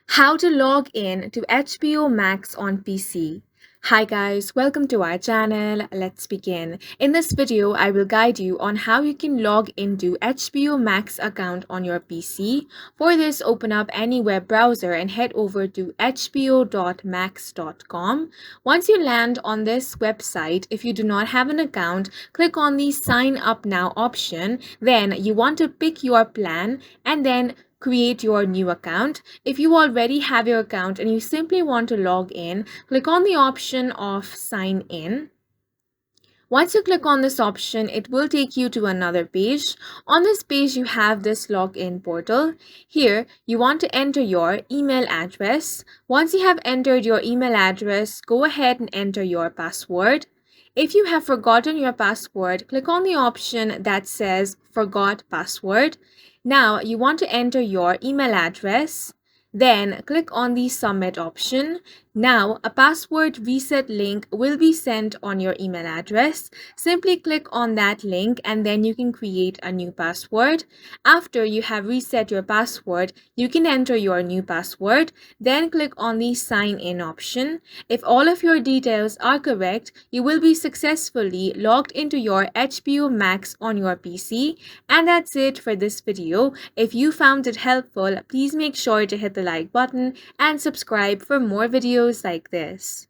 How to log in to HBO Max on PC. Hi guys, welcome to our channel. Let's begin. In this video, I will guide you on how you can log into HBO Max account on your PC. For this, open up any web browser and head over to hbo.max.com. Once you land on this website, if you do not have an account, click on the sign up now option. Then you want to pick your plan and then create your new account. If you already have your account and you simply want to log in, click on the option of sign in. Once you click on this option, it will take you to another page. On this page, you have this login portal. Here, you want to enter your email address. Once you have entered your email address, go ahead and enter your password. If you have forgotten your password, click on the option that says Forgot Password. Now, you want to enter your email address. Then, click on the Submit option. Now, a password reset link will be sent on your email address. Simply click on that link and then you can create a new password. After you have reset your password, you can enter your new password. Then click on the Sign In option. If all of your details are correct, you will be successfully logged into your HBO Max on your PC. And that's it for this video. If you found it helpful, please make sure to hit the like button and subscribe for more videos like this.